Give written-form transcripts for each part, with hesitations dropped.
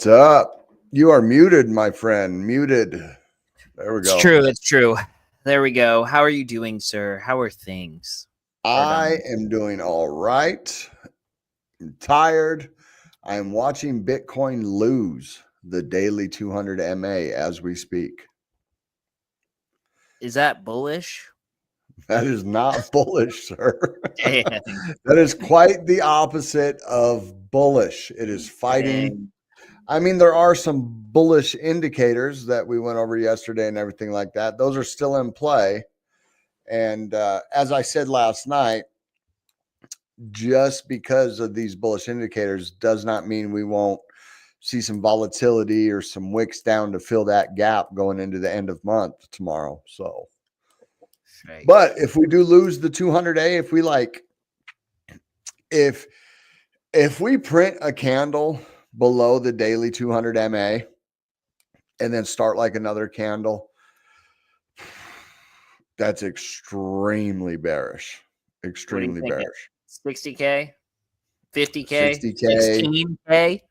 What's up? You are muted, my friend. Muted. There we go. It's true. It's true. There we go. How are you doing, sir? How are things? I am doing all right. I'm tired. I am watching Bitcoin lose the daily 200 MA as we speak. Is that bullish? That is not bullish, sir. Dang. That is quite the opposite of bullish. It is fighting. Dang. I mean, there are some bullish indicators that we went over yesterday and everything like that. Those are still in play. And as I said last night, just because of these bullish indicators does not mean we won't see some volatility or some wicks down to fill that gap going into the end of month tomorrow. So, Right. but if we do lose the 200A, if we print a candle below the daily 200 MA and then start like another candle, that's extremely bearish. Extremely bearish. 60K? 50K? 60K? 16K?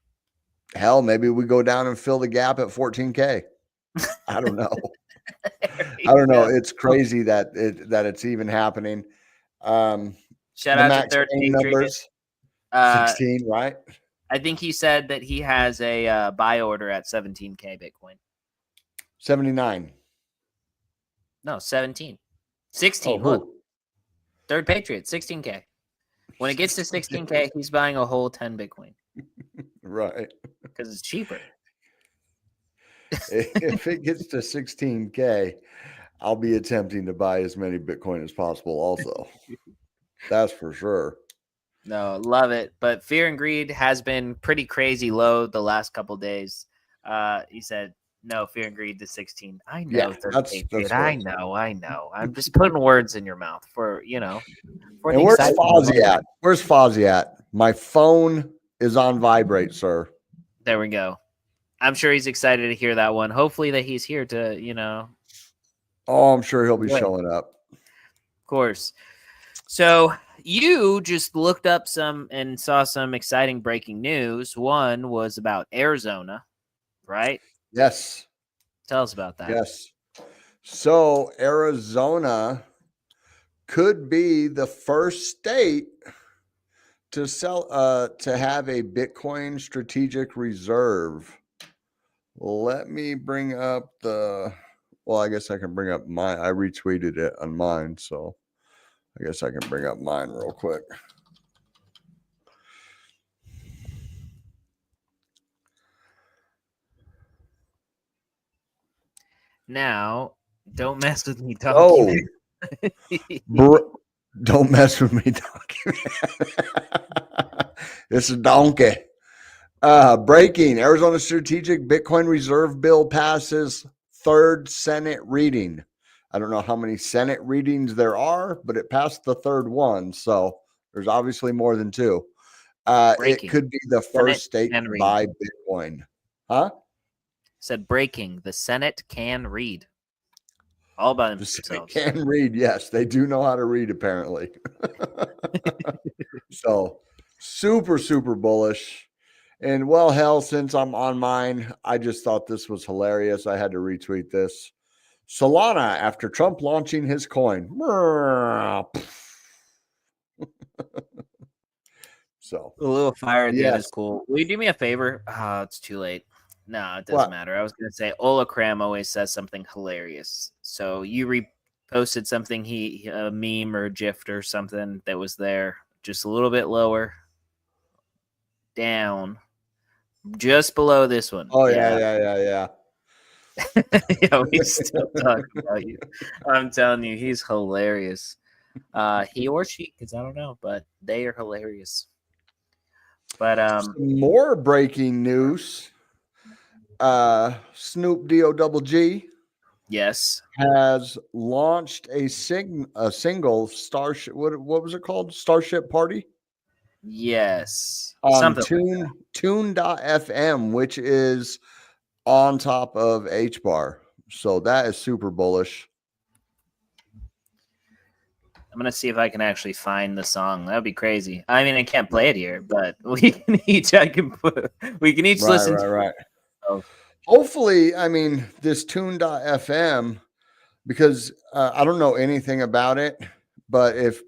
Hell, maybe we go down and fill the gap at 14K. I don't know. I don't know. It's crazy that it's even happening. Shout out to Third numbers. 16, right? I think he said that he has a buy order at 17K Bitcoin. 79. No, 17. 16. Oh, look. Third Patriot, 16K. When it gets to 16K, he's buying a whole 10 Bitcoin. Right. Because it's cheaper. If it gets to 16K, I'll be attempting to buy as many Bitcoin as possible also. That's for sure. No, love it. But fear and greed has been pretty crazy low the last couple of days. He said, no, fear and greed to 16. I know. Yeah, that's I know. I'm just putting words in your mouth for, And where's Fozzie at? Where's Fozzie at? My phone is on vibrate, sir. There we go. I'm sure he's excited to hear that one. Hopefully that he's here to, Oh, I'm sure he'll be showing up. Of course. So you just looked up some and saw some exciting breaking news. One was about Arizona, right? Yes. Tell us about that. Yes. So Arizona could be the first state to to have a Bitcoin strategic reserve. Let me bring up I guess I can bring up I retweeted it on mine, so I guess I can bring up mine real quick. Now, don't mess with me, donkey. Don't mess with me, donkey. This is donkey. Breaking. Arizona Strategic Bitcoin Reserve Bill passes third Senate reading. I don't know how many Senate readings there are, but it passed the third one. So there's obviously more than two. It could be the first state to buy Bitcoin. Huh? Said breaking. The Senate can read. All by themselves. They can read. Yes, they do know how to read, apparently. So super, super bullish. And well, hell, since I'm on mine, I just thought this was hilarious. I had to retweet this. Solana, after Trump launching his coin. So a little fire at the end is cool. Will you do me a favor? Oh, it's too late. No, it doesn't matter. I was going to say Olacram always says something hilarious. So you reposted something, a meme or a GIF or something that was there, just a little bit lower, down, just below this one. Oh, yeah. Yeah, we still talk about you. I'm telling you, he's hilarious. He or she, because I don't know, but they are hilarious. But some more breaking news. Snoop D-O-double-G has launched a single Starship. What was it called? Starship Party? Yes. Tune.fm, which is on top of HBAR. So that is super bullish. I'm gonna see if I can actually find the song. That'd be crazy. I mean, I can't play it here, but we can each listen to Right. it. Hopefully, I mean, this tune.fm, because I don't know anything about it, but if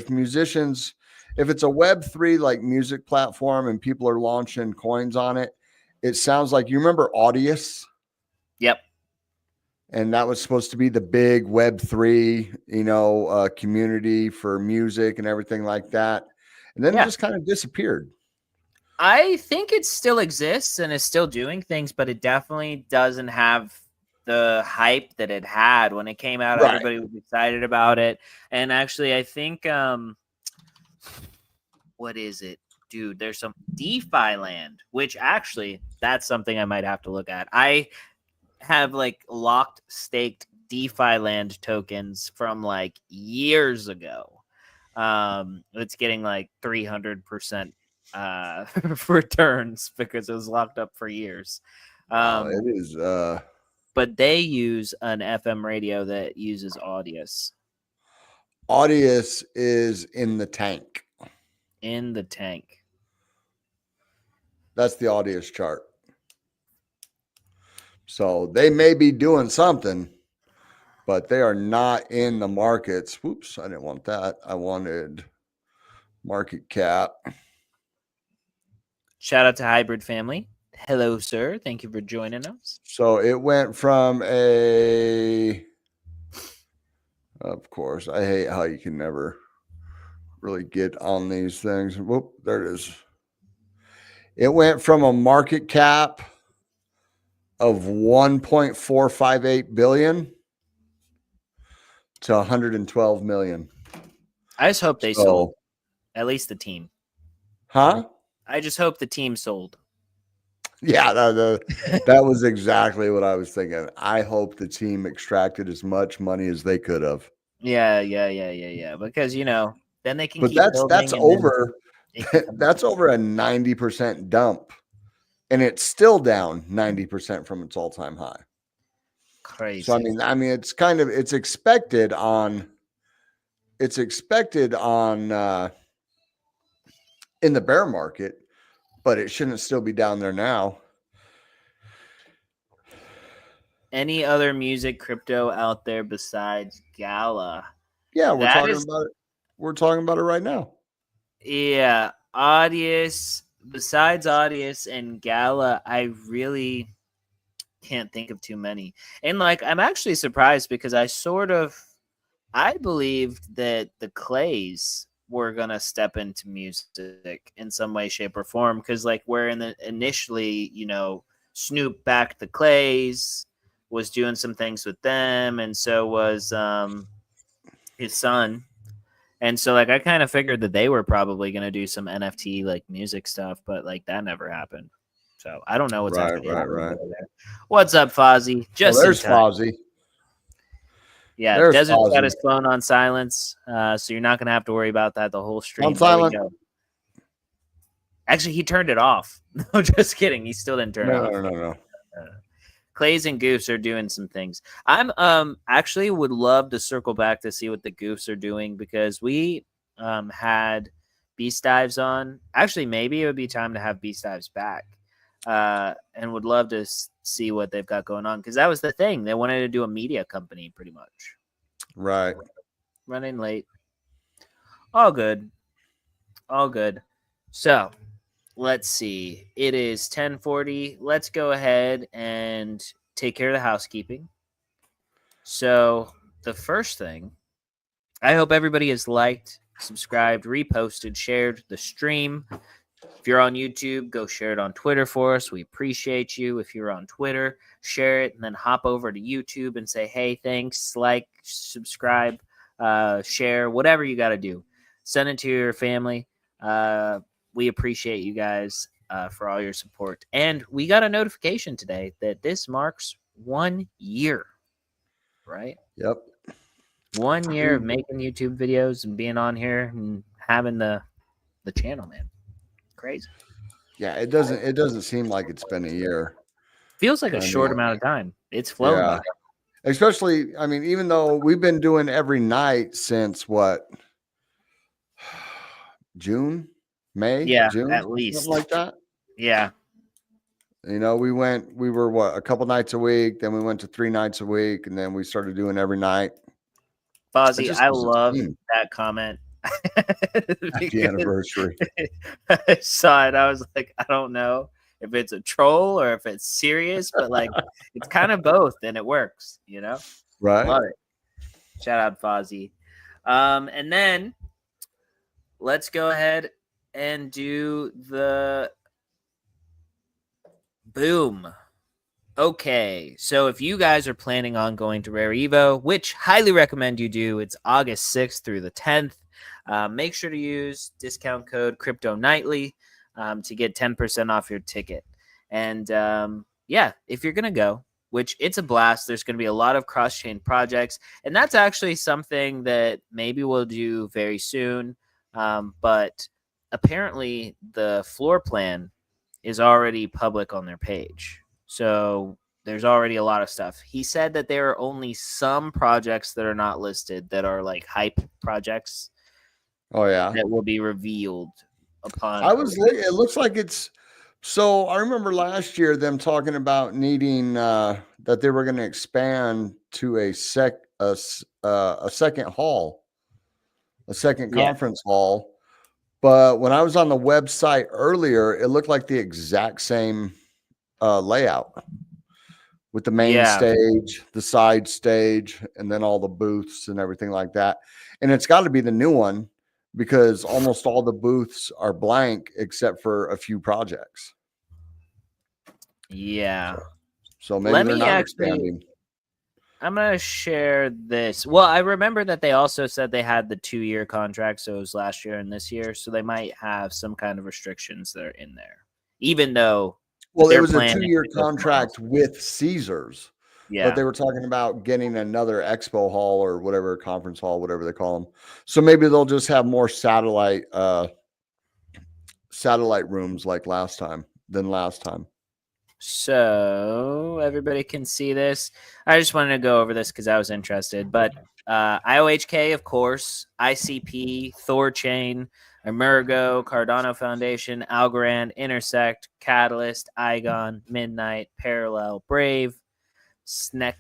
musicians, if it's a Web3 like music platform and people are launching coins on it, it sounds like, you remember Audius? Yep. And that was supposed to be the big Web3, community for music and everything like that. And then it just kind of disappeared. I think it still exists and is still doing things, but it definitely doesn't have the hype that it had when it came out. Right. Everybody was excited about it. And actually, I think, what is it? Dude, there's some DeFi land, which actually, that's something I might have to look at. I have like locked staked DeFi land tokens from like years ago. It's getting like 300% returns because it was locked up for years. It is But they use an FM radio that uses Audius. Audius is in the tank. In the tank. That's the Audius chart. So they may be doing something, but they are not in the markets. Whoops, I didn't want that. I wanted market cap. Shout out to Hybrid Family. Hello, sir. Thank you for joining us. So it went from of course, I hate how you can never really get on these things. Whoop, there it is. It went from a market cap of 1.458 billion to 112 million. I just hope they sold. At least the team. Huh? I just hope the team sold. Yeah, that was exactly what I was thinking. I hope the team extracted as much money as they could have. Yeah. Because then they can. But that's over. That's over a 90% dump, and it's still down 90% from its all-time high. Crazy. So it's expected on in the bear market, but it shouldn't still be down there now. Any other music crypto out there besides Gala? Yeah, we're talking about it. We're talking about it right now. Yeah, Audius. Besides Audius and Gala, I really can't think of too many. And I'm actually surprised because I believed that the Clays were gonna step into music in some way, shape, or form. Because where initially, Snoop backed the Clays, was doing some things with them, and so was his son. And so I kind of figured that they were probably going to do some NFT music stuff, but that never happened. So I don't know what's actually happening over there. What's up, Fozzie? There's Fozzie. Yeah, there's Desert's got his phone on silence, so you're not going to have to worry about that the whole stream. On silent. Actually, he turned it off. No, just kidding. He still didn't turn it off. No. Clays and Goofs are doing some things. I'm actually would love to circle back to see what the Goofs are doing, because we had Beast Dives on. Actually, maybe it would be time to have Beast Dives back, and would love to see what they've got going on, because that was the thing. They wanted to do a media company pretty much. Right. Running late. All good. So let's see. It is 10:40. Let's go ahead and take care of the housekeeping. So the first thing, I hope everybody has liked, subscribed, reposted, shared the stream. If you're on YouTube, go share it on Twitter for us. We appreciate you. If you're on Twitter, share it and then hop over to YouTube and say, hey, thanks, like, subscribe, share, whatever you got to do. Send it to your family. We appreciate you guys for all your support. And we got a notification today that this marks 1 year, right? Yep. 1 year of making YouTube videos and being on here and having the channel, man. Crazy. Yeah, it doesn't seem like it's been a year. Feels like a short amount of time. It's flown by. Especially, I mean, even though we've been doing every night since what, June, May, Yeah, June, at something least. like that. Yeah. You know, we were what, a couple nights a week, then we went to 3 nights a week, and then we started doing every night. It Fozzie, just I gives us love steam. that comment Happy because anniversary. I saw it. I was like, I don't know if it's a troll or if it's serious, but like it's kind of both and it works, you know? Right? Love it. Shout out Fozzie. And then let's go ahead and do the boom. Okay, so if you guys are planning on going to Rare Evo, which highly recommend you do, it's August 6th through the 10th. Make sure to use discount code Crypto Nightly to get 10% off your ticket. And yeah, if you're gonna go, which it's a blast, there's gonna be a lot of cross-chain projects, and that's actually something that maybe we'll do very soon. But apparently, the floor plan is already public on their page. So there's already a lot of stuff. He said that there are only some projects that are not listed that are like hype projects Oh yeah. that will be revealed upon. It looks like it's so I remember last year them talking about needing that they were going to expand to a second hall, a second Yeah. conference hall. But when I was on the website earlier, it looked like the exact same layout with the main Yeah. stage, the side stage, and then all the booths and everything like that. And it's got to be the new one because almost all the booths are blank except for a few projects. Yeah. So maybe Let they're me not actually, expanding. I'm going to share this. Well, I remember that they also said they had the 2-year contract. So it was last year and this year. So they might have some kind of restrictions that are in there, even though Well, it their was a plan is 2-year to go somewhere else. contract with Caesars, but Yeah. they were talking about getting another expo hall or whatever, conference hall, whatever they call them. So maybe they'll just have more satellite rooms like last time. So everybody can see this. I just wanted to go over this because I was interested. But IOHK, of course, ICP, Thorchain, Emergo, Cardano Foundation, Algorand, Intersect, Catalyst, Igon, Midnight, Parallel, Brave, Snek,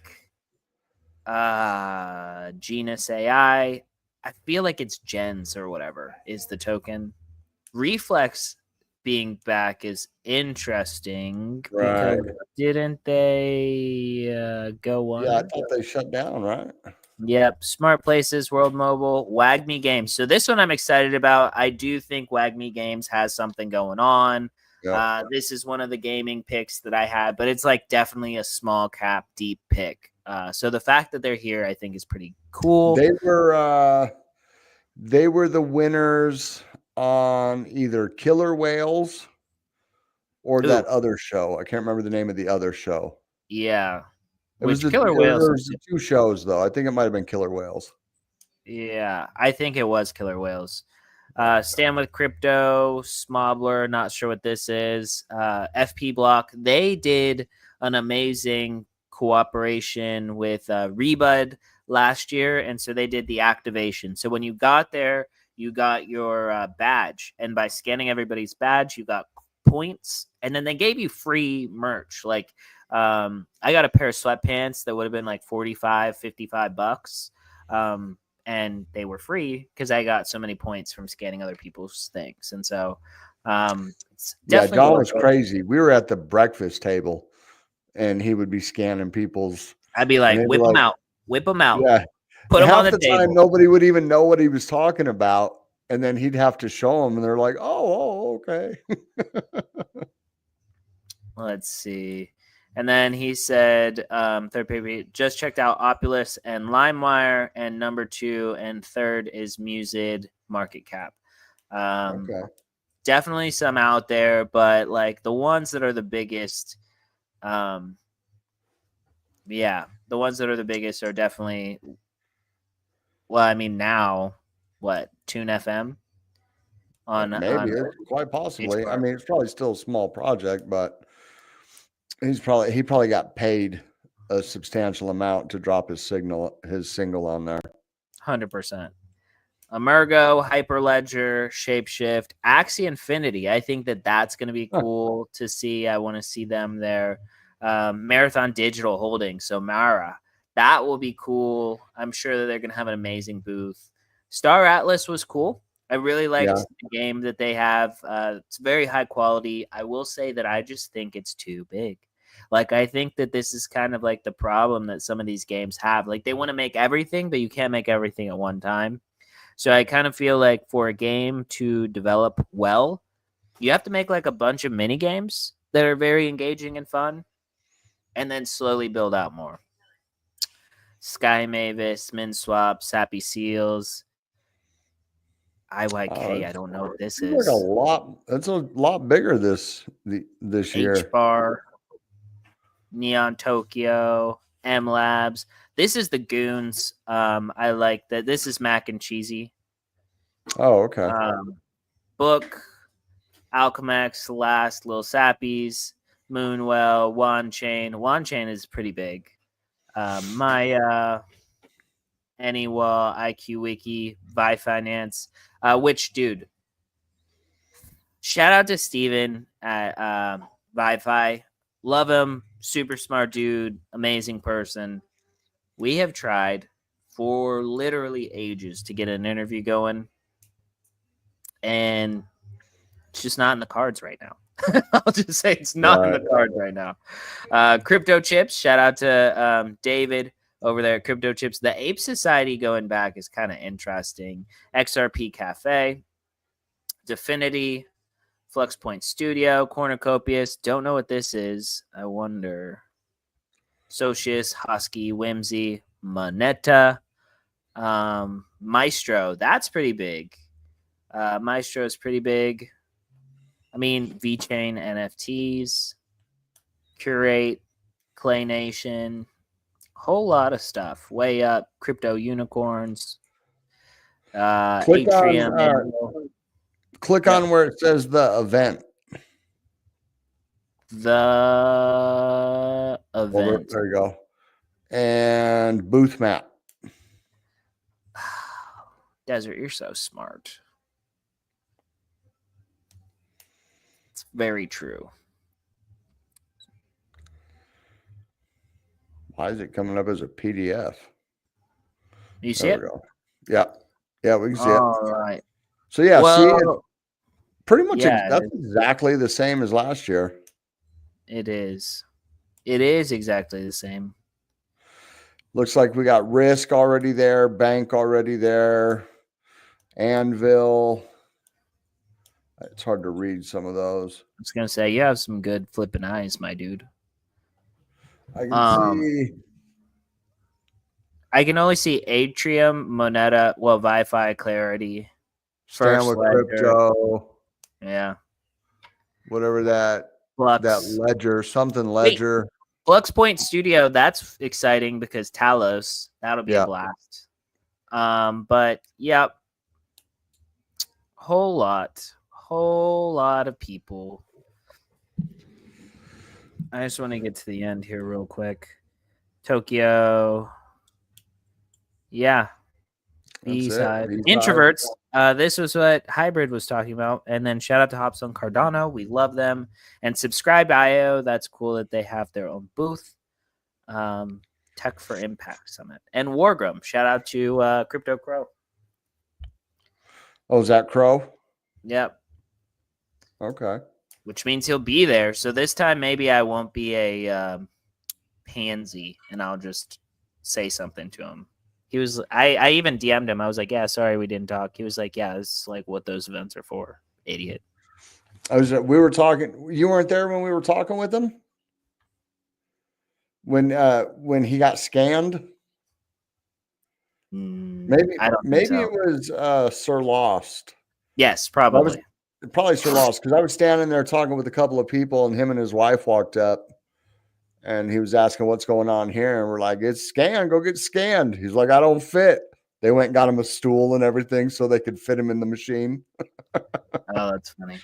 Genus AI. I feel like it's Gens or whatever is the token. Reflex being back is interesting because Right. didn't they go on? Yeah, I thought they shut down, right? Yep. Smart Places, World Mobile, WagMe Games. So this one I'm excited about. I do think WagMe Games has something going on. Yeah. This is one of the gaming picks that I had, but it's like definitely a small cap deep pick. So the fact that they're here, I think, is pretty cool. They were the winners on either Killer Whales or that Ooh, other show. I can't remember the name of the other show. yeah. It was Which Killer there Whales was is 2 shows though. I think it might have been Killer Whales. Yeah, I think it was Killer Whales. Stand with Crypto, Smobler, not sure what this is. FP Block, they did an amazing cooperation with Rebud last year, and so they did the activation. So when you got there, you got your badge, and by scanning everybody's badge, you got points, and then they gave you free merch. Like I got a pair of sweatpants that would have been like 45, 55 bucks. And they were free because I got so many points from scanning other people's things. And so it's definitely John was crazy. We were at the breakfast table and he would be scanning people's. I'd be like, whip them out, Yeah. put And them on half the the time, table. nobody would even know what he was talking about. And then he'd have to show them, and they're like, okay. Let's see. And then he said, third paper, just checked out Opulus and LimeWire, and number 2 and third is Musid Market Cap. Okay. Definitely some out there, but like the ones that are the biggest, the ones that are the biggest are definitely, well, I mean, now, what, Tune FM? Maybe it's quite possibly. I mean, it's probably still a small project, but he probably got paid a substantial amount to drop his single on there. 100%. Emergo, Hyperledger, Shapeshift, Axie Infinity. I think that's going to be cool to see. I want to see them there. Marathon Digital Holdings, so Mara. That will be cool. I'm sure that they're going to have an amazing booth. Star Atlas was cool. I really liked the game that they have. It's very high quality. I will say that I just think it's too big. Like, I think that this is kind of like the problem that some of these games have. Like, they want to make everything, but you can't make everything at one time. So I kind of feel like for a game to develop well, you have to make like a bunch of mini games that are very engaging and fun, and then slowly build out more. Sky Mavis, MinSwap, Sappy Seals, IYK. I don't know what this is. Like a lot. It's a lot bigger this year. H-Bar, Neon Tokyo, M Labs. This is the Goons. I like that. This is Mac and Cheesy. Oh, okay. Book, Alchemex, Last, Lil Sappies, Moonwell, Wanchain. Wanchain is pretty big. Maya, Anywall, IQ Wiki, Vi Finance. Which, dude, shout out to Steven at Vi-Fi. Love him. Super smart dude. Amazing person. We have tried for literally ages to get an interview going, and it's just not in the cards right now. I'll just say it's not in the cards right now. Crypto Chips, shout out to David over there at Crypto Chips. The Ape Society going back is kind of interesting. XRP Cafe, Definity, Fluxpoint Studio, Cornucopias. Don't know what this is. I wonder. Socius, Husky, Whimsy, Moneta, Maestro. That's pretty big. Maestro is pretty big. I mean, VeChain NFTs, Curate, Clay Nation, whole lot of stuff. Way Up, Crypto Unicorns, Atrium. Click on where it says the event. The event. There you go. And booth map. Desert, you're so smart. It's very true. Why is it coming up as a PDF? You see it? Yeah. Yeah, we can see it. All right. So, yeah, well, see, pretty much that's exactly the same as last year. It is. It is exactly the same. Looks like we got Risk already there, Bank already there, Anvil. It's hard to read some of those. I was going to say, you have some good flipping eyes, my dude. I can see. I can only see Atrium, Moneta, Vi-Fi, Clarity, Stand with Crypto. Yeah. Whatever that. Flux. That ledger, something ledger. Fluxpoint Studio, that's exciting because Talos, that'll be a blast. But yep. Whole lot of people. I just want to get to the end here real quick. Tokyo. Yeah. B-side. Introverts. This was what Hybrid was talking about. And then shout out to Hops on Cardano. We love them. And Subscribe.io. That's cool that they have their own booth. Tech for Impact Summit. And Wargrim. Shout out to Crypto Crow. Oh, is that Crow? Yep. Okay. Which means he'll be there. So this time maybe I won't be a pansy and I'll just say something to him. He was, I even DM'd him. I was like, yeah, sorry we didn't talk. He was like, yeah, this is like what those events are for. Idiot. We were talking. You weren't there when we were talking with him? When he got scanned? Maybe it was Sir Lost. Yes, probably. Probably Sir Lost, because I was standing there talking with a couple of people and him and his wife walked up. And he was asking what's going on here. And we're like, it's scanned. Go get scanned. He's like, I don't fit. They went and got him a stool and everything so they could fit him in the machine. Oh, that's funny.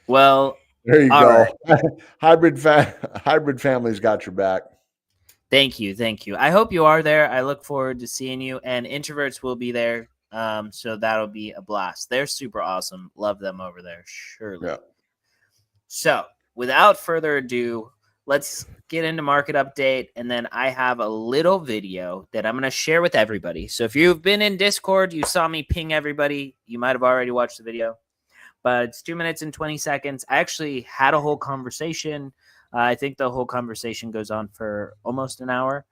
Well, There you All go. right. Hybrid family's got your back. Thank you. Thank you. I hope you are there. I look forward to seeing you, and introverts will be there. So that'll be a blast. They're super awesome. Love them over there. Surely. Yeah. So without further ado, let's get into market update. And then I have a little video that I'm going to share with everybody. So if you've been in Discord, you saw me ping everybody. You might have already watched the video, but it's 2 minutes and 20 seconds. I actually had a whole conversation. I think the whole conversation goes on for almost an hour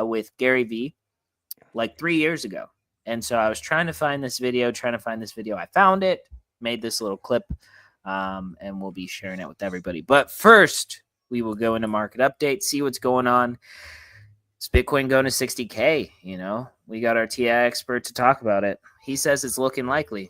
with Gary V like 3 years ago. And so I was trying to find this video. I found it, made this little clip, and we'll be sharing it with everybody. But first, we will go into market update, see what's going on. Is Bitcoin going to 60K? You know, we got our TI expert to talk about it. He says it's looking likely.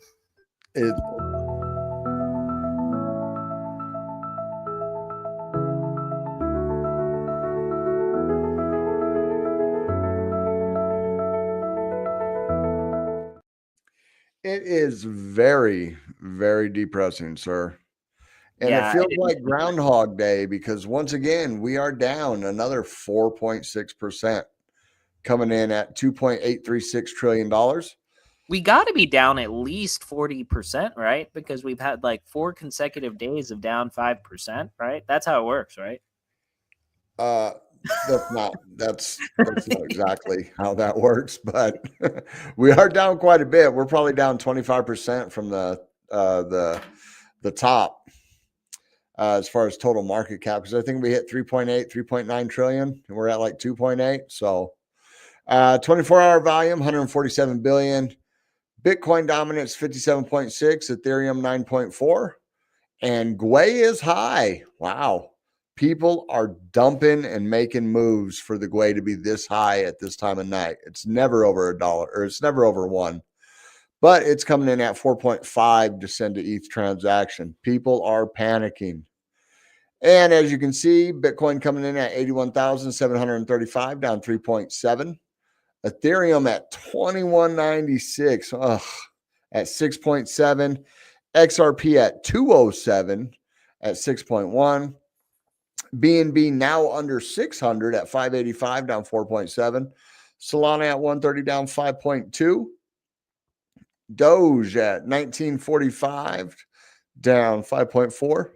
It is very, very depressing, sir. And Yeah, it feels like Groundhog Day because once again, we are down another 4.6%, coming in at $2.836 trillion. we got to be down at least 40%, right? Because we've had like 4 consecutive days of down 5%, right? That's how it works, right? That's not exactly how that works, but we are down quite a bit. We're probably down 25% from the top as far as total market cap, because I think we hit 3.8, 3.9 trillion, and we're at like 2.8. So 24-hour volume, 147 billion. Bitcoin dominance 57.6, Ethereum 9.4, and Gwei is high. Wow. People are dumping and making moves for the Gwei to be this high at this time of night. It's never over $1, or it's never over 1, but it's coming in at 4.5 to send to ETH transaction. People are panicking. And as you can see, Bitcoin coming in at 81,735, down 3.7. Ethereum at 2196, at 6.7. XRP at 207 at 6.1. BNB now under 600 at 585, down 4.7. Solana at 130, down 5.2. Doge at 1945, down 5.4.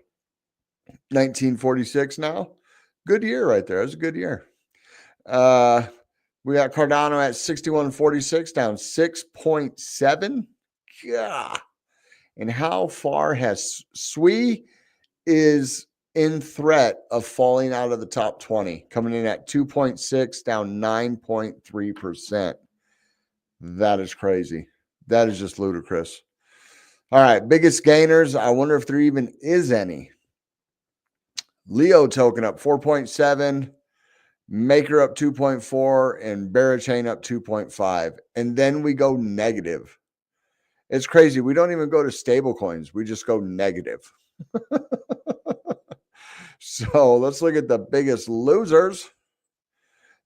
1946 now. Good year right there. It was a good year. We got Cardano at 6146, down 6.7. Yeah. And how far has SWI is in threat of falling out of the top 20, coming in at 2.6, down 9.3%. That is crazy. That is just ludicrous. All right, biggest gainers. I wonder if there even is any. Leo token up 4.7, Maker up 2.4, and Barachain up 2.5. And then we go negative. It's crazy. We don't even go to stable coins. We just go negative. So let's look at the biggest losers.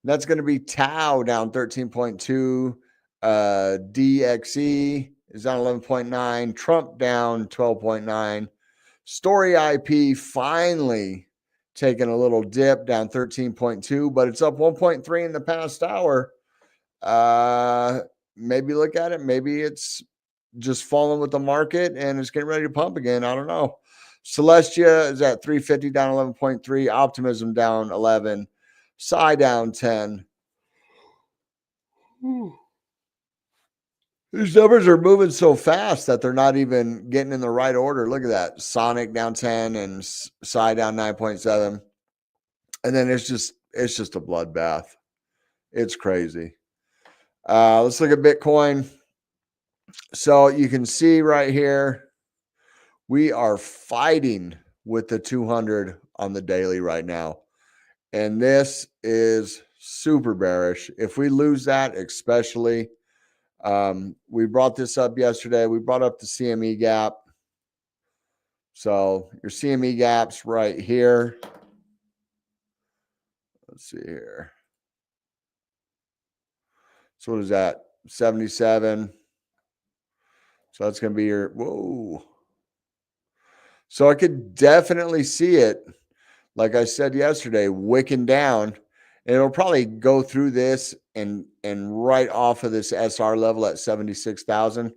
That's going to be Tau down 13.2. DXE is down 11.9. Trump down 12.9. Story IP finally taking a little dip, down 13.2, but it's up 1.3 in the past hour. Maybe look at it. Maybe it's just falling with the market and it's getting ready to pump again. I don't know. Celestia is at 350, down 11.3. Optimism down 11. Psy down 10. These numbers are moving so fast that they're not even getting in the right order. Look at that. Sonic down 10 and Psy down 9.7. And then it's just a bloodbath. It's crazy. Let's look at Bitcoin. So you can see right here, we are fighting with the 200 on the daily right now. And this is super bearish. If we lose that, especially, we brought this up yesterday. We brought up the CME gap. So your CME gap's right here. Let's see here. So what is that? 77. So that's going to be your, whoa. So I could definitely see it, like I said yesterday, wicking down. And it'll probably go through this and right off of this SR level at 76,000.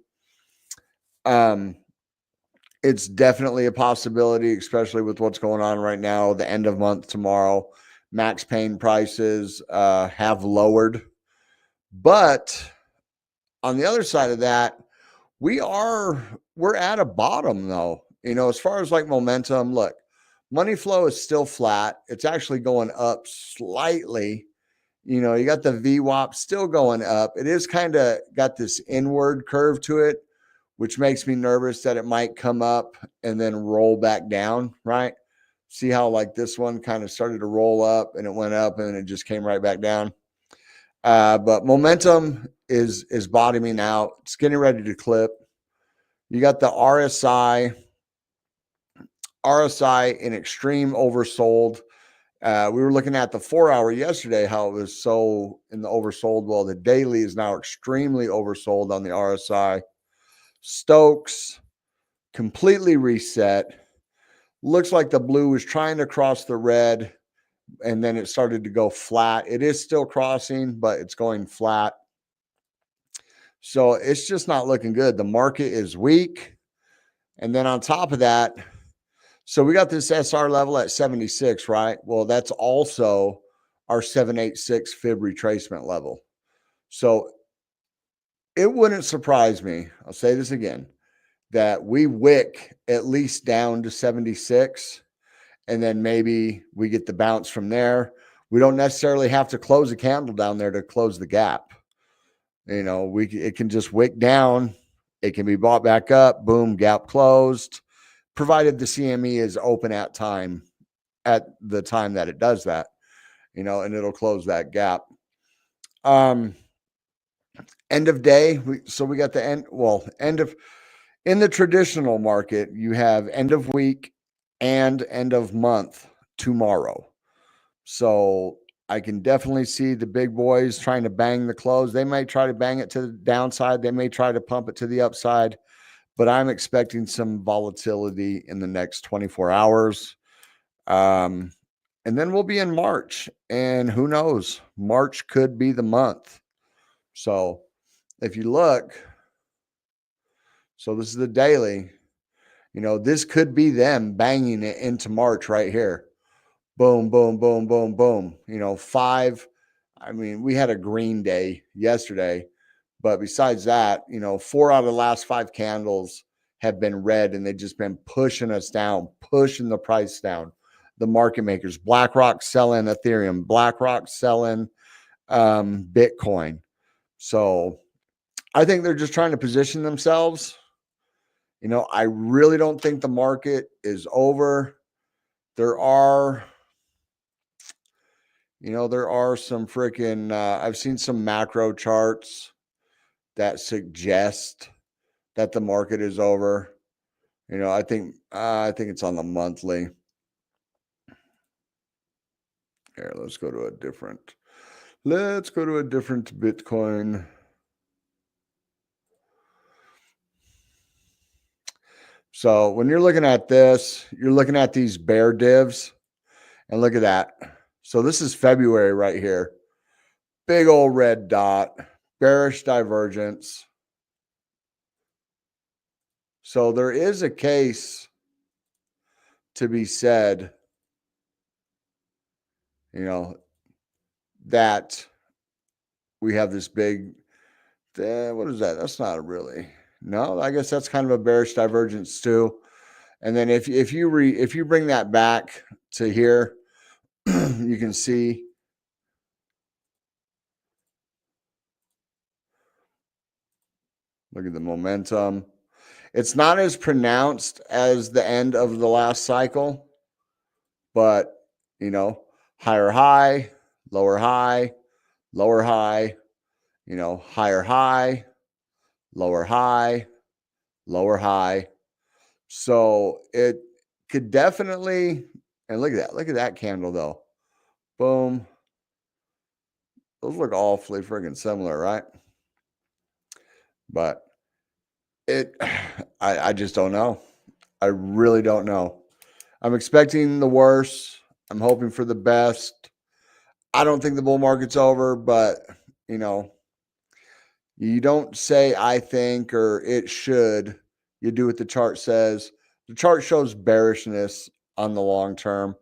It's definitely a possibility, especially with what's going on right now. The end of month tomorrow, max pain prices have lowered. But on the other side of that, we're at a bottom though. As far as like momentum, look, money flow is still flat. It's actually going up slightly. You got the VWAP still going up. It is kind of got this inward curve to it, which makes me nervous that it might come up and then roll back down, right? See how like this one kind of started to roll up and it went up and it just came right back down. But momentum is bottoming out. It's getting ready to clip. You got the RSI in extreme oversold. We were looking at the 4-hour yesterday, how it was so in the oversold. Well, the daily is now extremely oversold on the RSI. Stokes completely reset. Looks like the blue was trying to cross the red and then it started to go flat. It is still crossing, but it's going flat. So it's just not looking good. The market is weak. And then on top of that, so we got this SR level at 76, right? Well, that's also our 786 fib retracement level. So it wouldn't surprise me, I'll say this again, that we wick at least down to 76, and then maybe we get the bounce from there. We don't necessarily have to close a candle down there to close the gap. It can just wick down. It can be bought back up. Boom, gap closed, provided the CME is open at the time that it does that, and it'll close that gap. End of day. We got the end of, in the traditional market, you have end of week and end of month tomorrow. So I can definitely see the big boys trying to bang the close. They may try to bang it to the downside. They may try to pump it to the upside, but I'm expecting some volatility in the next 24 hours. And then we'll be in March, and who knows, March could be the month. So if you look, so this is the daily, this could be them banging it into March right here. Boom, boom, boom, boom, boom. We had a green day yesterday, but besides that, 4 out of the last 5 candles have been red, and they've just been pushing us down, pushing the price down. The market makers, BlackRock selling Ethereum, BlackRock selling Bitcoin. So I think they're just trying to position themselves. I really don't think the market is over. There are some freaking, I've seen some macro charts that suggest that the market is over. I think it's on the monthly. Here, let's go to a different Bitcoin. So when you're looking at this, you're looking at these bear divs, and look at that. So this is February right here. Big old red dot, bearish divergence. So there is a case to be said, that we have this big, what is that? That's not really, no, I guess that's kind of a bearish divergence too. And then if you bring that back to here, you can see, look at the momentum. It's not as pronounced as the end of the last cycle, but higher high, lower high, lower high, higher high, lower high, lower high. So it could definitely, and look at that candle though. Boom. Those look awfully friggin' similar, right? But I just don't know. I really don't know. I'm expecting the worst. I'm hoping for the best. I don't think the bull market's over, but you know, you don't say I think or it should. You do what the chart says. The chart shows bearishness on the long term,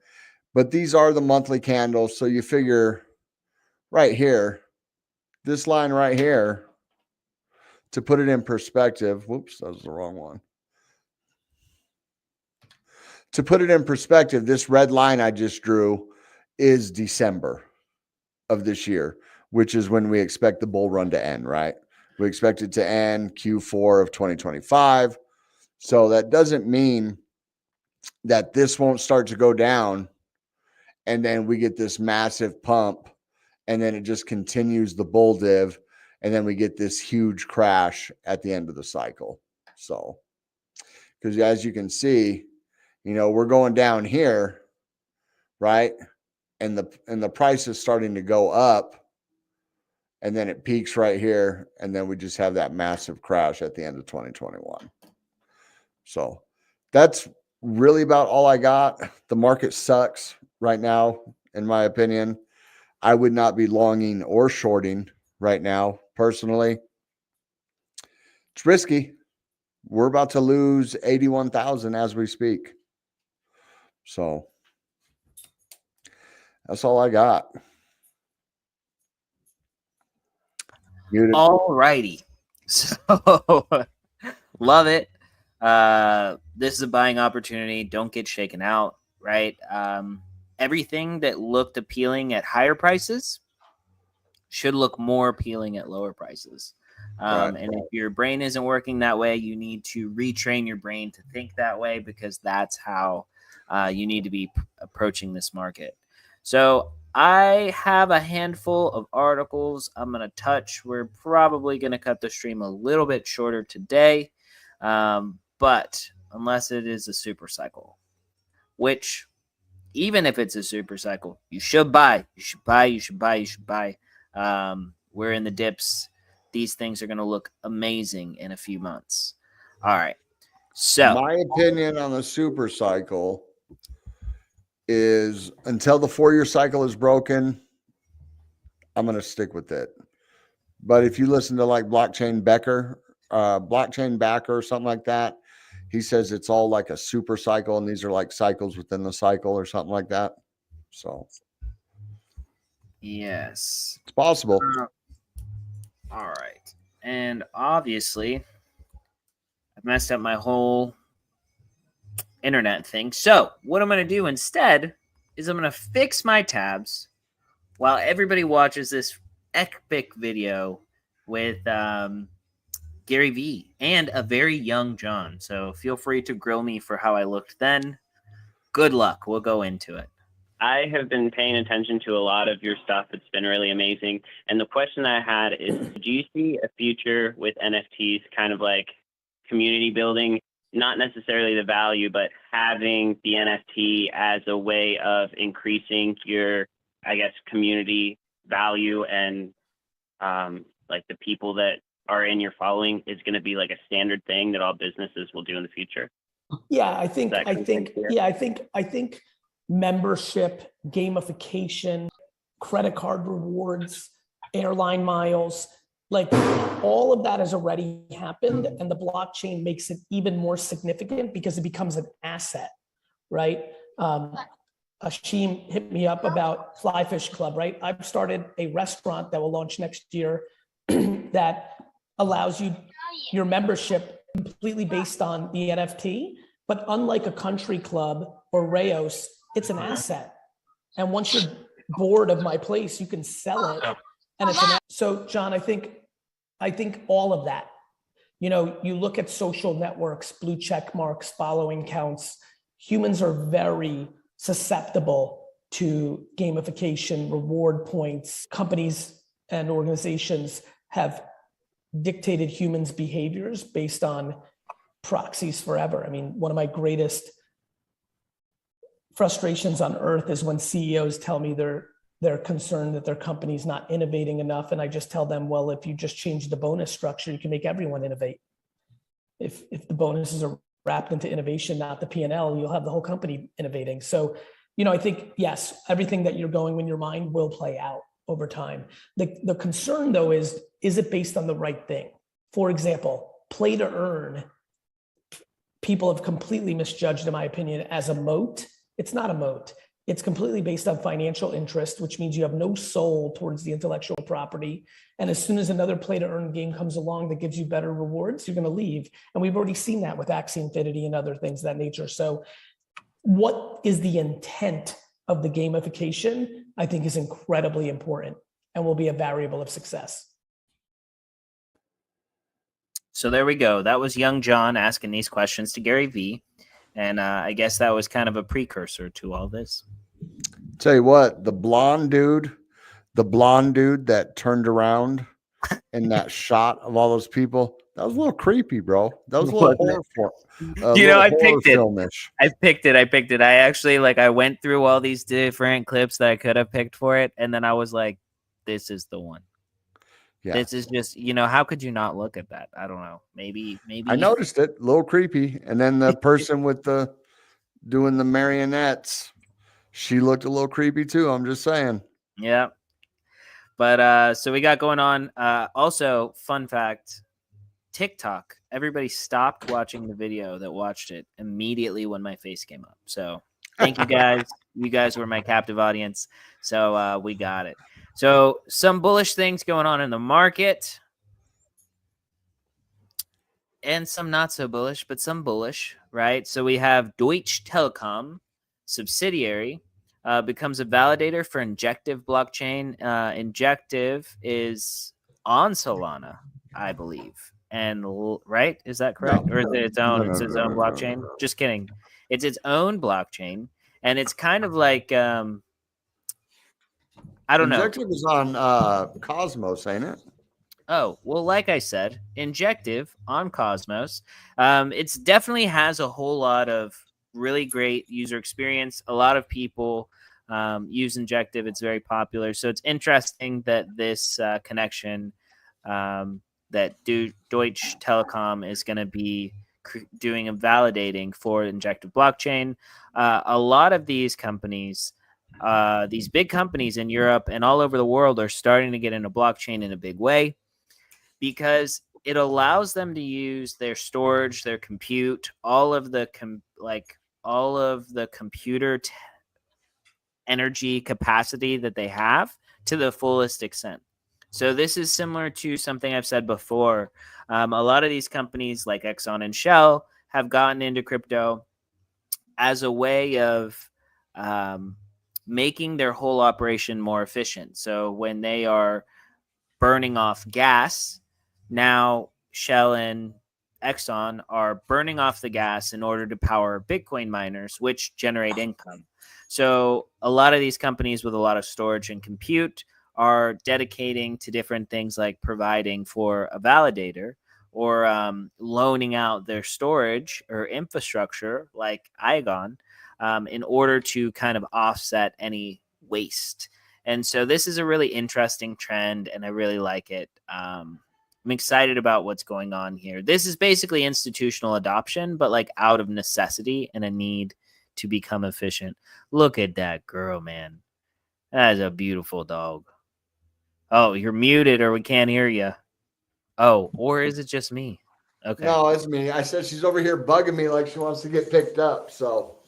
but these are the monthly candles. So you figure right here, this line right here, to put it in perspective. Whoops, that was the wrong one. To put it in perspective, this red line I just drew is December of this year, which is when we expect the bull run to end, right? We expect it to end Q4 of 2025. So that doesn't mean that this won't start to go down and then we get this massive pump and then it just continues the bull div and then we get this huge crash at the end of the cycle. So, because as you can see, you know, we're going down here, right? And the price is starting to go up and then it peaks right here and then we just have that massive crash at the end of 2021. So that's really about all I got. The market sucks right now, in my opinion. I would not be longing or shorting right now, personally. It's risky. We're about to lose 81,000 as we speak. So that's all I got. Muted. All righty. So love it. This is a buying opportunity. Don't get shaken out, right? Everything that looked appealing at higher prices should look more appealing at lower prices. Right. And if your brain isn't working that way, you need to retrain your brain to think that way, because that's how you need to be approaching this market. So I have a handful of articles I'm going to touch. We're probably going to cut the stream a little bit shorter today, but unless it is a super cycle, which even if it's a super cycle, you should buy. You should buy. You should buy. You should buy. We're in the dips. These things are going to look amazing in a few months. All right. So my opinion on the super cycle is until the 4-year cycle is broken, I'm going to stick with it. But if you listen to like Blockchain Backer or something like that, he says it's all like a super cycle and these are like cycles within the cycle or something like that. So yes, it's possible. All right. And obviously, I've messed up my whole internet thing. So what I'm going to do instead is I'm going to fix my tabs while everybody watches this epic video with Gary Vee and a very young John. So feel free to grill me for how I looked then. Good luck. We'll go into it. I have been paying attention to a lot of your stuff. It's been really amazing. And the question I had is, do you see a future with NFTs kind of like community building, not necessarily the value, but having the NFT as a way of increasing your, I guess, community value and like the people that are in your following is going to be like a standard thing that all businesses will do in the future? Yeah, I think membership, gamification, credit card rewards, airline miles, like all of that has already happened, and the blockchain makes it even more significant because it becomes an asset, right? Ashim hit me up about Fly Fish Club, right? I've started a restaurant that will launch next year that allows you your membership completely based on the NFT, but unlike a country club or Rayos, it's an asset. And once you're bored of my place, you can sell it. And it's an so John, I think all of that, you know, you look at social networks, blue check marks, following counts, humans are very susceptible to gamification, reward points. Companies and organizations have dictated humans' behaviors based on proxies forever. I mean, one of my greatest frustrations on earth is when CEOs tell me they're concerned that their company's not innovating enough. And I just tell them, well, if you just change the bonus structure, you can make everyone innovate. If the bonuses are wrapped into innovation, not the P&L, you'll have the whole company innovating. So, I think, yes, everything that you're going in your mind will play out over time. The concern, though, is it based on the right thing? For example, play to earn, people have completely misjudged, in my opinion, as a moat. It's not a moat. It's completely based on financial interest, which means you have no soul towards the intellectual property. And as soon as another play to earn game comes along that gives you better rewards, you're going to leave. And we've already seen that with Axie Infinity and other things of that nature. So what is the intent of the gamification, I think, is incredibly important and will be a variable of success. So there we go. That was young John asking these questions to Gary V. And I guess that was kind of a precursor to all this. Tell you what, the blonde dude that turned around in that shot of all those people, that was a little creepy, bro. That was a little I picked it. I picked it. I actually, I went through all these different clips that I could have picked for it. And then I was like, this is the one. Yeah. This is just, how could you not look at that? I don't know. Maybe I noticed it, a little creepy. And then the person with doing the marionettes, she looked a little creepy too. I'm just saying. Yeah. But so we got going on. Also, fun fact, TikTok, everybody stopped watching the video that watched it immediately when my face came up. So thank you guys. You guys were my captive audience. So we got it. So some bullish things going on in the market. And some not so bullish, but some bullish, right? So we have Deutsche Telekom subsidiary becomes a validator for Injective blockchain. Injective is on Solana, I believe. And right, is that correct? No. Or is it its own? It's its own blockchain. Just kidding. It's its own blockchain, and it's kind of like I don't know. Injective is on Cosmos, ain't it? Oh, well, like I said, Injective on Cosmos. It's definitely has a whole lot of really great user experience. A lot of people use Injective. It's very popular. So it's interesting that this connection that Deutsche Telekom is going to be doing and validating for Injective blockchain. A lot of these companies, these big companies in Europe and all over the world are starting to get into blockchain in a big way because it allows them to use their storage, their compute, all of the computer energy capacity that they have to the fullest extent. So this is similar to something I've said before. A lot of these companies like Exxon and Shell have gotten into crypto as a way of making their whole operation more efficient. So when they are burning off gas, now Shell and Exxon are burning off the gas in order to power Bitcoin miners, which generate income. So a lot of these companies with a lot of storage and compute are dedicating to different things like providing for a validator or loaning out their storage or infrastructure like Igon in order to kind of offset any waste. And so this is a really interesting trend, and I really like it. I'm excited about what's going on here. This is basically institutional adoption, but like out of necessity and a need to become efficient. Look at that girl, man. That is a beautiful dog. Oh, you're muted or we can't hear you. Oh, or is it just me? Okay. No, it's me. I said she's over here bugging me like she wants to get picked up. So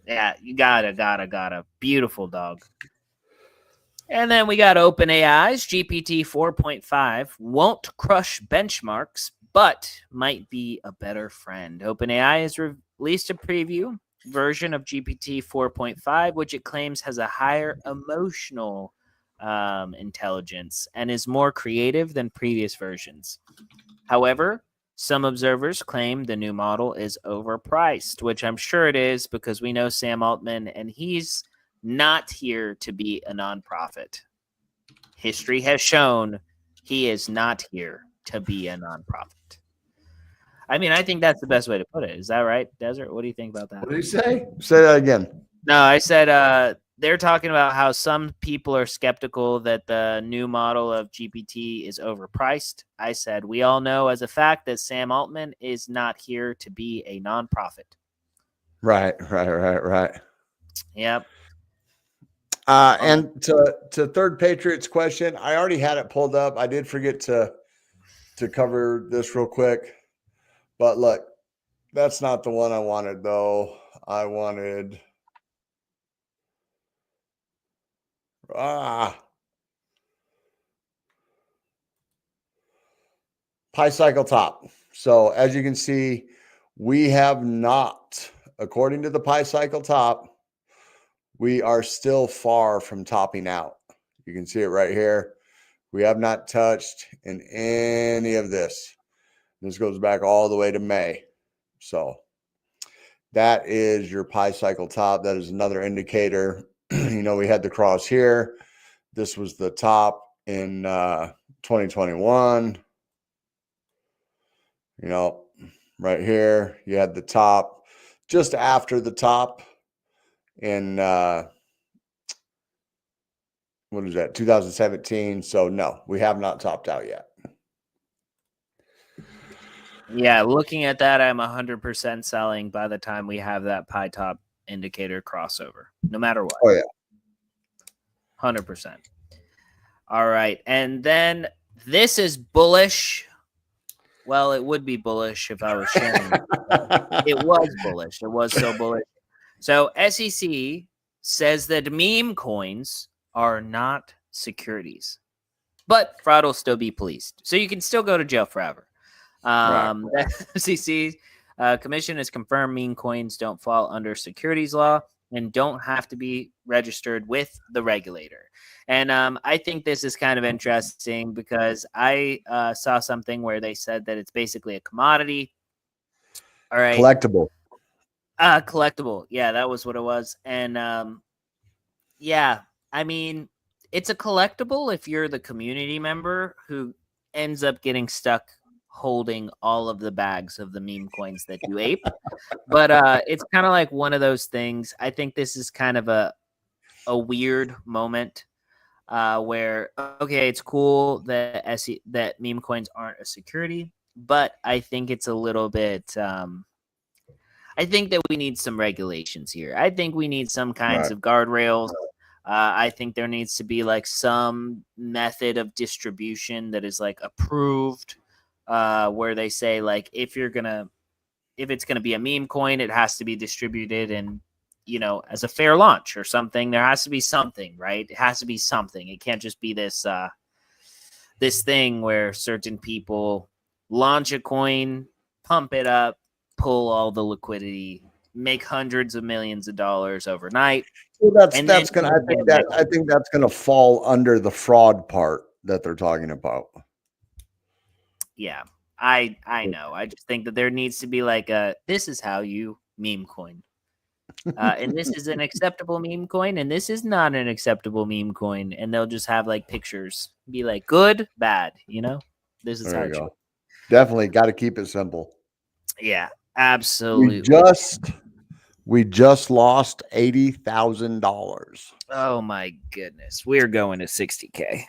yeah, you got a beautiful dog. And then we got OpenAI's GPT 4.5 won't crush benchmarks, but might be a better friend. OpenAI has released a preview version of GPT 4.5, which it claims has a higher emotional intelligence and is more creative than previous versions. However, some observers claim the new model is overpriced, which I'm sure it is because we know Sam Altman and he's not here to be a nonprofit. History has shown he is not here to be a nonprofit. I mean, I think that's the best way to put it. Is that right, Desert? What do you think about that? What did you say? Say that again. No, I said they're talking about how some people are skeptical that the new model of GPT is overpriced. I said, we all know as a fact that Sam Altman is not here to be a nonprofit. Right. Yep. And to Third Patriot's question, I already had it pulled up. I did forget to cover this real quick, but look, that's not the one I wanted though. I wanted Pi cycle top. So as you can see, we have not, according to the Pi cycle top, we are still far from topping out. You can see it right here. We have not touched in any of this. This goes back all the way to May. So that is your Pi cycle top. That is another indicator. You know, we had the cross here. This was the top in 2021. You know, right here, you had the top just after the top in what is that, 2017. So no, we have not topped out yet. Yeah, looking at that, I'm 100% selling by the time we have that Pi top indicator crossover, no matter what. Oh yeah, 100%. All right, and then this is bullish. Well, it would be bullish if I was sharing. It was bullish. It was so bullish. So SEC says that meme coins are not securities, but fraud will still be policed. So you can still go to jail forever. The SEC commission has confirmed meme coins don't fall under securities law and don't have to be registered with the regulator. And I think this is kind of interesting because I saw something where they said that it's basically a commodity. All right. collectible. Collectible. Yeah, that was what it was. And yeah, I mean, it's a collectible if you're the community member who ends up getting stuck holding all of the bags of the meme coins that you ape. But it's kind of like one of those things. I think this is kind of a weird moment where, okay, it's cool that that meme coins aren't a security, but I think it's a little bit I think that we need some regulations here. I think we need some kinds of guardrails. I think there needs to be like some method of distribution that is like approved, where they say like if it's gonna be a meme coin, it has to be distributed and as a fair launch or something. There has to be something, right? It has to be something. It can't just be this this thing where certain people launch a coin, pump it up, pull all the liquidity, make hundreds of millions of dollars overnight. Well, that's gonna. I think that's gonna fall under the fraud part that they're talking about. Yeah, I know. I just think that there needs to be like this is how you meme coin, and this is an acceptable meme coin, and this is not an acceptable meme coin, and they'll just have like pictures, be like good, bad. This is There how you it go. should. Definitely got to keep it simple. Yeah, absolutely. We just lost $80,000. Oh my goodness, we're going to 60K.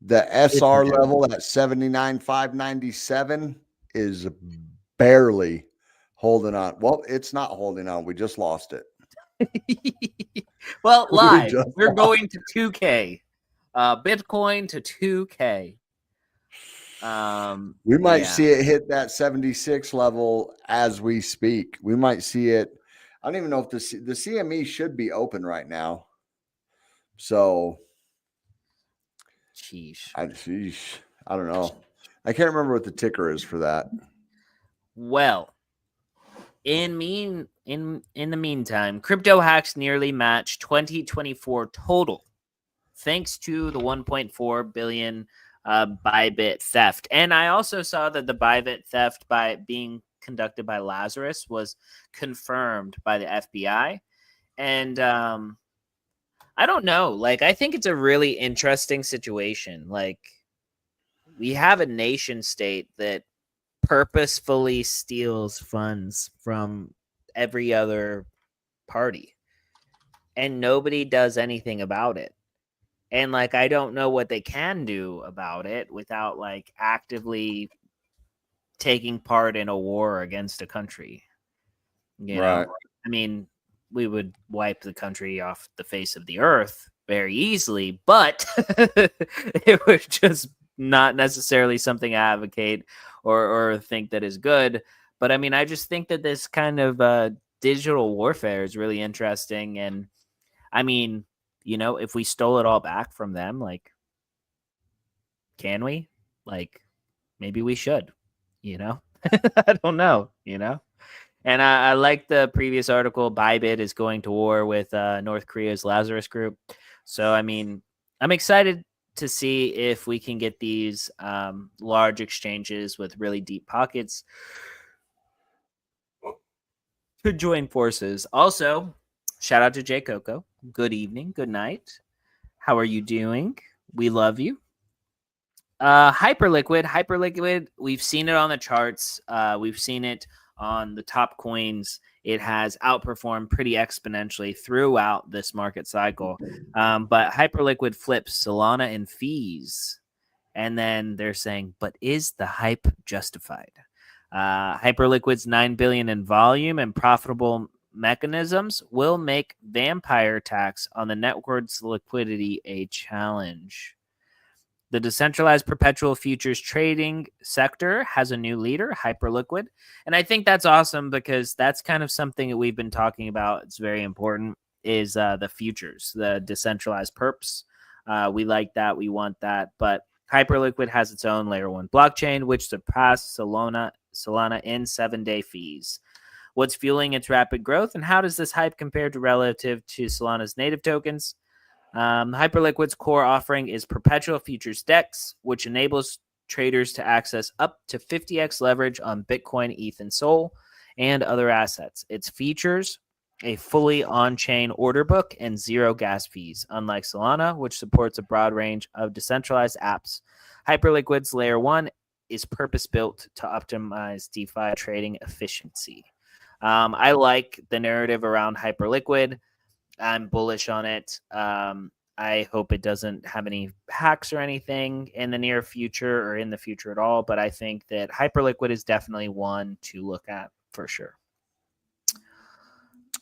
The SR level at 79,597 is barely holding on. Well, it's not holding on. We just lost it. Well, live, we're going to 2K. Bitcoin to 2K. We might see it hit that 76 level as we speak. We might see it. I don't even know if the CME should be open right now. So, I don't know. I can't remember what the ticker is for that. Well, in the meantime, crypto hacks nearly match 2024 total, thanks to the 1.4 billion Bybit theft. And I also saw that the Bybit theft by being conducted by Lazarus was confirmed by the FBI. And I don't know. Like, I think it's a really interesting situation. Like, we have a nation state that purposefully steals funds from every other party. and nobody does anything about it. And like, I don't know what they can do about it without like actively taking part in a war against a country. You know, I mean, we would wipe the country off the face of the earth very easily, but it was just not necessarily something I advocate or think that is good. But I mean, I just think that this kind of digital warfare is really interesting. And I mean, you know, if we stole it all back from them, like, can we? Like, maybe we should, you know? I don't know, you know? And I like the previous article. Bybit is going to war with North Korea's Lazarus Group. So, I mean, I'm excited to see if we can get these large exchanges with really deep pockets to join forces. Also, shout out to Jay Coco. Good evening. Good night. How are you doing? We love you. Hyperliquid. We've seen it on the charts. We've seen it on the top coins. It has outperformed pretty exponentially throughout this market cycle. But Hyperliquid flips Solana and fees. And then they're saying, but is the hype justified? Hyperliquid's $9 billion in volume and profitable mechanisms will make vampire tax on the network's liquidity a challenge. The decentralized perpetual futures trading sector has a new leader, Hyperliquid. And I think that's awesome because that's kind of something that we've been talking about. It's very important, is the futures, the decentralized perps. We like that. We want that. But Hyperliquid has its own layer 1 blockchain, which surpassed Solana in 7-day fees. What's fueling its rapid growth, and how does this hype compare to relative to Solana's native tokens? Hyperliquid's core offering is perpetual futures DEX, which enables traders to access up to 50x leverage on Bitcoin, ETH, and Sol, and other assets. Its features a fully on-chain order book and 0 gas fees, unlike Solana, which supports a broad range of decentralized apps. Hyperliquid's Layer 1 is purpose-built to optimize DeFi trading efficiency. I like the narrative around Hyperliquid. I'm bullish on it. I hope it doesn't have any hacks or anything in the near future or in the future at all. But I think that Hyperliquid is definitely one to look at for sure.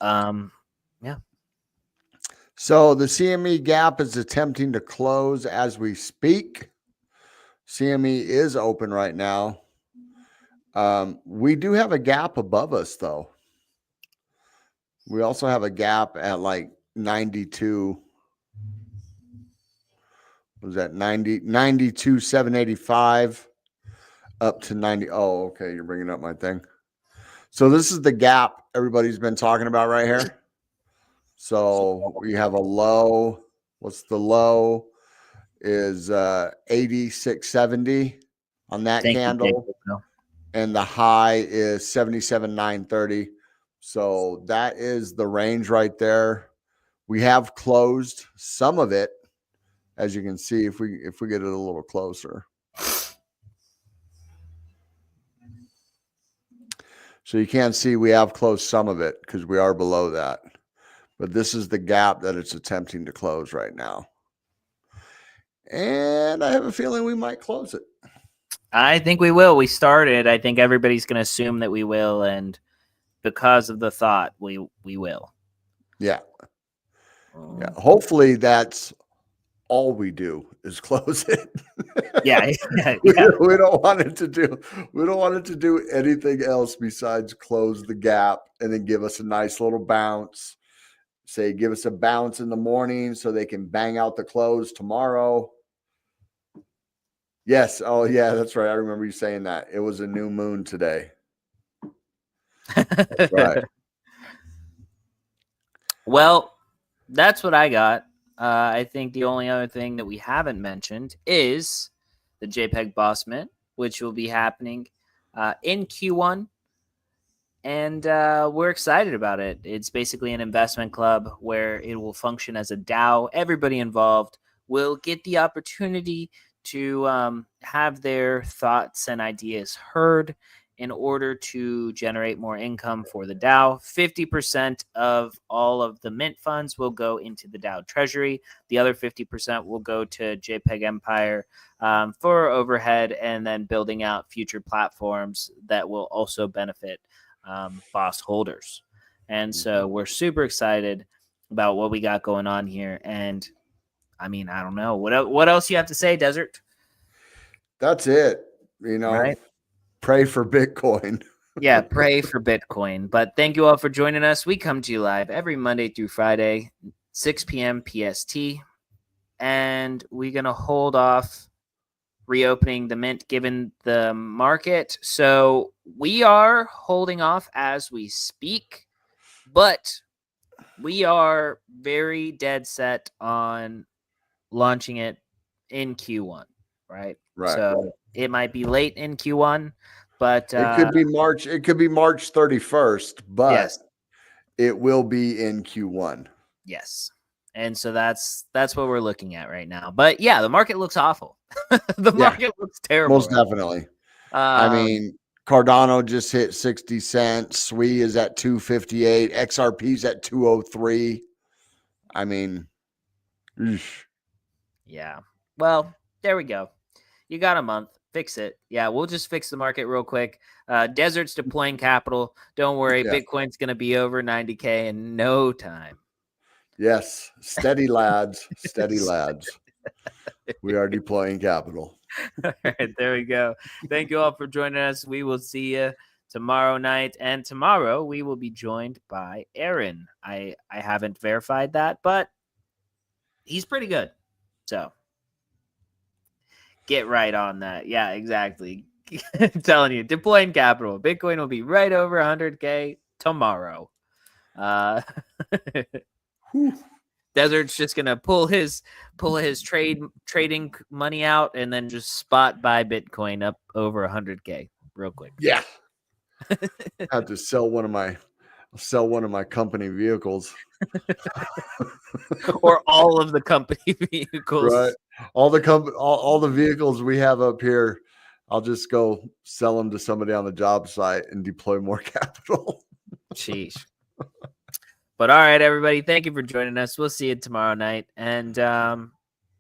Yeah. So the CME gap is attempting to close as we speak. CME is open right now. We do have a gap above us, though. We also have a gap at like 92. Was that 92, 785 up to 90. Oh, okay. You're bringing up my thing. So this is the gap everybody's been talking about right here. So we have a low. What's the low? Is 86.70 on that candle. And the high is 77.930. So that is the range right there. We have closed some of it, as you can see, if we get it a little closer. So you can see we have closed some of it because we are below that. But this is the gap that it's attempting to close right now. And I have a feeling we might close it. I think we will. We started. I think everybody's going to assume that we will. And because of the thought, we will. Yeah. Yeah. Hopefully that's all we do is close it. Yeah. We don't want it to do. We don't want it to do anything else besides close the gap and then give us a nice little bounce. Say, give us a bounce in the morning so they can bang out the close tomorrow. Yes. Oh, yeah, that's right. I remember you saying that. It was a new moon today. That's right. Well, that's what I got. I think the only other thing that we haven't mentioned is the JPEG Boss Mint, which will be happening in Q1. And we're excited about it. It's basically an investment club where it will function as a DAO. Everybody involved will get the opportunity to have their thoughts and ideas heard in order to generate more income for the DAO. 50% of all of the mint funds will go into the DAO treasury. The other 50% will go to JPEG Empire for overhead and then building out future platforms that will also benefit Boss holders. And so we're super excited about what we got going on here. And I mean, I don't know. What else you have to say, Desert? That's it. Right. Pray for Bitcoin. Yeah, pray for Bitcoin. But thank you all for joining us. We come to you live every Monday through Friday, 6 p.m. PST. And we're going to hold off reopening the mint given the market. So we are holding off as we speak, but we are very dead set on launching it in Q1, right? Right. So it might be late in Q1, but it could be March. It could be March 31st, but yes. It will be in Q1. Yes. And so that's what we're looking at right now. But yeah, the market looks awful. The market looks terrible. Most definitely. I mean, Cardano just hit 60 cents. SWI is at 258. XRP's at 203. I mean, eesh. Yeah. Well, there we go. You got a month. Fix it. Yeah, we'll just fix the market real quick. Desert's deploying capital. Don't worry. Yeah. Bitcoin's going to be over 90K in no time. Yes. Steady lads. Steady lads. We are deploying capital. All right, there we go. Thank you all for joining us. We will see you tomorrow night. And tomorrow we will be joined by Aaron. I haven't verified that, but he's pretty good. So get right on that. Yeah, exactly. I'm telling you, deploying capital. Bitcoin will be right over 100K tomorrow. Desert's just gonna pull his trading money out and then just spot buy Bitcoin up over 100K real quick. Yeah. I have to sell one of my company vehicles. Or all of the company vehicles. Right. All the vehicles we have up here, I'll just go sell them to somebody on the job site and deploy more capital. Sheesh. But all right, everybody, thank you for joining us. We'll see you tomorrow night. And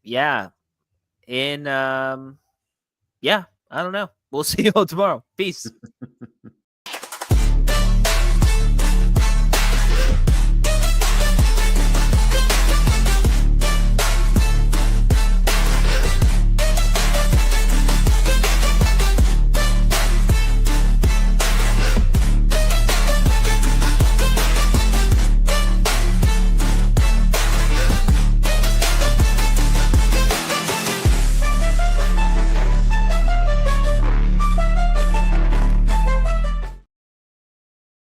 yeah, I don't know. We'll see you all tomorrow. Peace.